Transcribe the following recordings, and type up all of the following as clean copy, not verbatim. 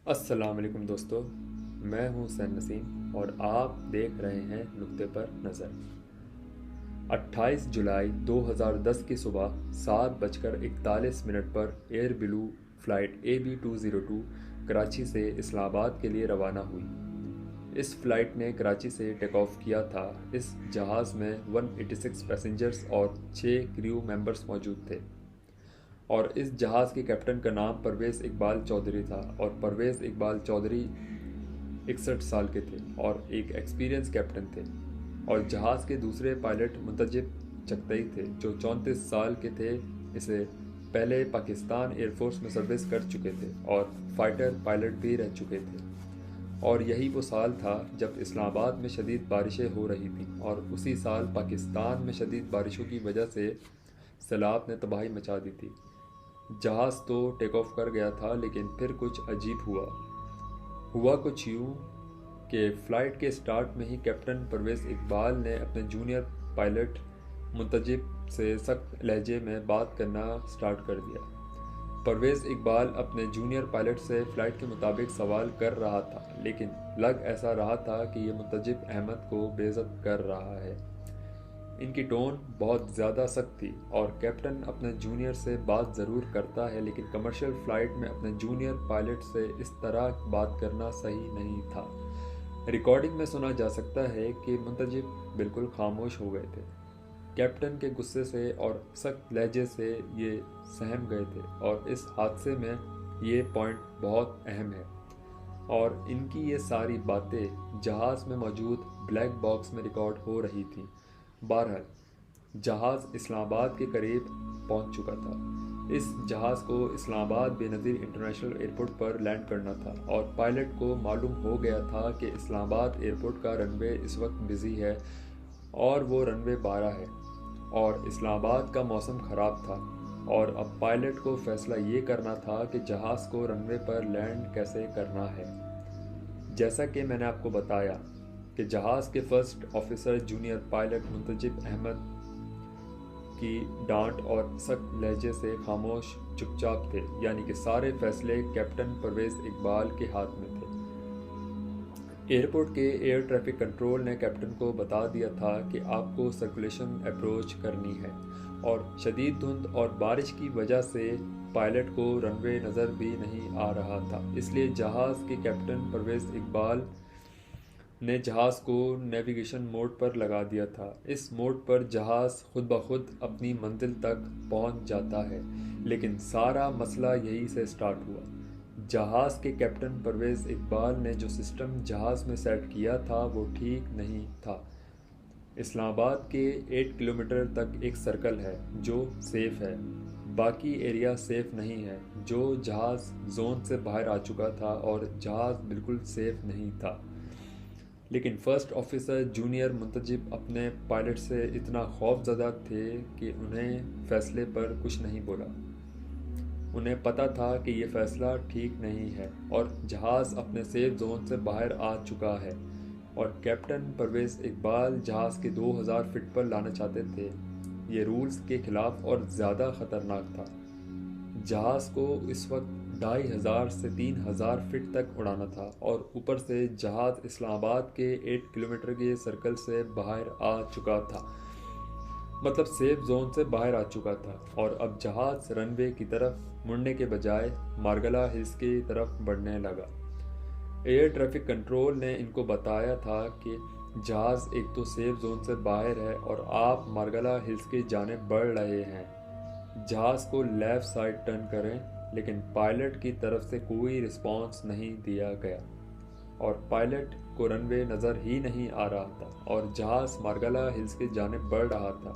अस्सलाम वालेकुम दोस्तों, मैं हूं हुसैन नसीम और आप देख रहे हैं नुक्ते पर नज़र। 28 जुलाई 2010 की सुबह 7:41 पर air blue flight AB202 Karachi से इस्लामाबाद के लिए रवाना हुई। इस फ़्लाइट ने कराची से टेक ऑफ किया था। इस जहाज़ में 186 पैसेंजर्स और 6 क्रू मेंबर्स मौजूद थे और इस जहाज़ के कैप्टन का नाम परवेज़ इकबाल चौधरी था और परवेज़ इकबाल चौधरी 61 साल के थे और एक एक्सपीरियंस कैप्टन थे। और जहाज़ के दूसरे पायलट मुंतजिब चकतई थे जो 34 साल के थे। इसे पहले पाकिस्तान एयरफोर्स में सर्विस कर चुके थे और फाइटर पायलट भी रह चुके थे। और यही वो साल था जब इस्लामाबाद में शदीद बारिशें हो रही थीं और उसी साल पाकिस्तान में शदीद बारिशों की वजह से सैलाब ने तबाही मचा दी थी। जहाज़ तो टेक ऑफ कर गया था, लेकिन फिर कुछ अजीब हुआ कुछ यूँ कि फ़्लाइट के स्टार्ट में ही कैप्टन परवेज़ इकबाल ने अपने जूनियर पायलट मुंतजिब से सख्त लहजे में बात करना स्टार्ट कर दिया। परवेज़ इकबाल अपने जूनियर पायलट से फ़्लाइट के मुताबिक सवाल कर रहा था, लेकिन लग ऐसा रहा था कि ये मुंतजिब अहमद को बेइज्जत कर रहा है। इनकी टोन बहुत ज़्यादा सख्त थी और कैप्टन अपने जूनियर से बात ज़रूर करता है, लेकिन कमर्शियल फ़्लाइट में अपने जूनियर पायलट से इस तरह बात करना सही नहीं था। रिकॉर्डिंग में सुना जा सकता है कि मुंतजिब बिल्कुल खामोश हो गए थे। कैप्टन के गुस्से से और सख्त लहजे से ये सहम गए थे और इस हादसे में ये पॉइंट बहुत अहम है। और इनकी ये सारी बातें जहाज़ में मौजूद ब्लैक बॉक्स में रिकॉर्ड हो रही थीं। बहरहाल जहाज़ इस्लामाबाद के करीब पहुंच चुका था। इस जहाज़ को इस्लामाबाद बेनज़ीर इंटरनेशनल एयरपोर्ट पर लैंड करना था और पायलट को मालूम हो गया था कि इस्लामाबाद एयरपोर्ट का रनवे इस वक्त बिज़ी है और वो रनवे 12 है और इस्लामाबाद का मौसम ख़राब था। और अब पायलट को फ़ैसला ये करना था कि जहाज़ को रनवे पर लैंड कैसे करना है। जैसा कि मैंने आपको बताया कि जहाज़ के first officer junior pilot Muntazib Ahmed की डांट और सख्त लहजे से खामोश चुपचाप थे, यानी कि सारे फैसले कैप्टन परवेज़ इकबाल के हाथ में थे। एयरपोर्ट के एयर ट्रैफिक कंट्रोल ने कैप्टन को बता दिया था कि आपको सर्कुलेशन अप्रोच करनी है और शदीद धुंध और बारिश की वजह से पायलट को रनवे नज़र भी नहीं आ रहा था। इसलिए जहाज़ के कैप्टन परवेज़ इकबाल ने जहाज़ को नेविगेशन मोड पर लगा दिया था। इस मोड पर जहाज़ खुद ब खुद अपनी मंजिल तक पहुंच जाता है, लेकिन सारा मसला यहीं से स्टार्ट हुआ। जहाज़ के कैप्टन परवेज़ इकबाल ने जो सिस्टम जहाज़ में सेट किया था वो ठीक नहीं था। इस्लामाबाद के 8 किलोमीटर तक एक सर्कल है जो सेफ़ है, बाकी एरिया सेफ़ नहीं है। जो जहाज़ जोन से बाहर आ चुका था और जहाज़ बिल्कुल सेफ़ नहीं था। लेकिन फर्स्ट ऑफिसर जूनियर मुंतजिब अपने पायलट से इतना खौफज़दा थे कि उन्हें फ़ैसले पर कुछ नहीं बोला। उन्हें पता था कि ये फ़ैसला ठीक नहीं है और जहाज़ अपने सेफ जोन से बाहर आ चुका है और कैप्टन परवेज़ इकबाल जहाज़ के 2000 फीट पर लाना चाहते थे। ये रूल्स के ख़िलाफ़ और ज़्यादा ख़तरनाक था। जहाज़ को इस वक्त 2500 से 3000 फीट तक उड़ाना था और ऊपर से जहाज़ इस्लामाबाद के 8 किलोमीटर के सर्कल से बाहर आ चुका था, मतलब सेफ जोन से बाहर आ चुका था। और अब जहाज़ रनवे की तरफ मुड़ने के बजाय मार्गला हिल्स की तरफ बढ़ने लगा। एयर ट्रैफिक कंट्रोल ने इनको बताया था कि जहाज़ एक तो सेफ जोन से बाहर है और आप मार्गला हिल्स की जानिब बढ़ रहे हैं। जहाज़ को लेफ़्ट साइड टर्न करें, लेकिन पायलट की तरफ से कोई रिस्पांस नहीं दिया गया और पायलट को रनवे नज़र ही नहीं आ रहा था और जहाज़ मार्गला हिल्स की जानिब बढ़ रहा था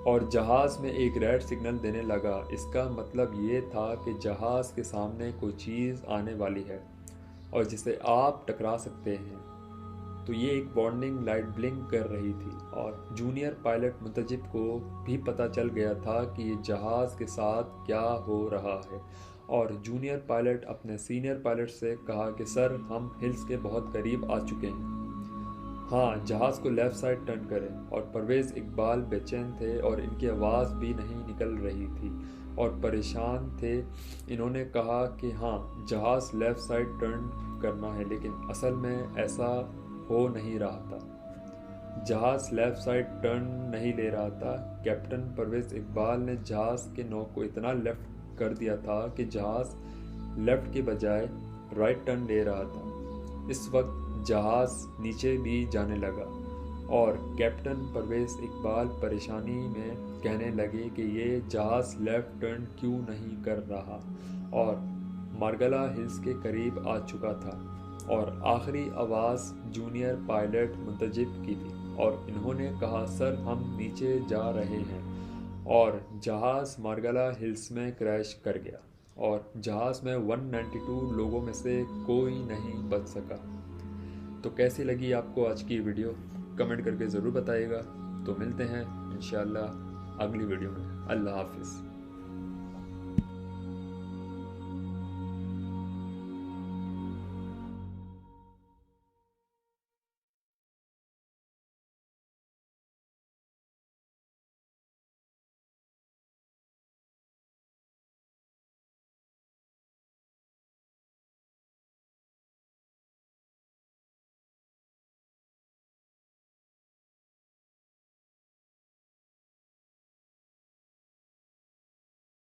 और जहाज़ में एक रेड सिग्नल देने लगा। इसका मतलब ये था कि जहाज़ के सामने कोई चीज़ आने वाली है और जिसे आप टकरा सकते हैं। तो ये एक वार्निंग लाइट ब्लिंक कर रही थी और जूनियर पायलट मुंतजिब को भी पता चल गया था कि ये जहाज़ के साथ क्या हो रहा है। और जूनियर पायलट अपने सीनियर पायलट से कहा कि सर, हम हिल्स के बहुत करीब आ चुके हैं। हाँ, जहाज़ को लेफ़्ट साइड टर्न करें। और परवेज़ इकबाल बेचैन थे और इनकी आवाज़ भी नहीं निकल रही थी। اور پریشان تھے۔ انہوں نے کہا کہ ہاں جہاز لیفٹ سائڈ ٹرن کرنا ہے، لیکن اصل میں ایسا ہو نہیں رہا تھا۔ جہاز لیفٹ سائڈ ٹرن نہیں لے رہا تھا۔ کیپٹن پرویز اقبال نے جہاز کے نوک کو اتنا لیفٹ کر دیا تھا کہ جہاز لیفٹ کے بجائے رائٹ ٹرن لے رہا تھا۔ اس وقت جہاز نیچے بھی جانے لگا اور کیپٹن پرویز اقبال پریشانی میں کہنے لگے کہ یہ جہاز لیفٹ ٹرن کیوں نہیں کر رہا، اور مارگلا ہلز کے قریب آ چکا تھا اور آخری آواز جونیئر پائلٹ منتجب کی تھی اور انہوں نے کہا سر ہم نیچے جا رہے ہیں، اور جہاز مارگلا ہلز میں کریش کر گیا اور جہاز میں 192 لوگوں میں سے کوئی نہیں بچ سکا۔ تو کیسی لگی آپ کو آج کی ویڈیو؟ کمنٹ کر کے ضرور بتائیے گا۔ تو ملتے ہیں انشاءاللہ اگلی ویڈیو میں۔ اللہ حافظ۔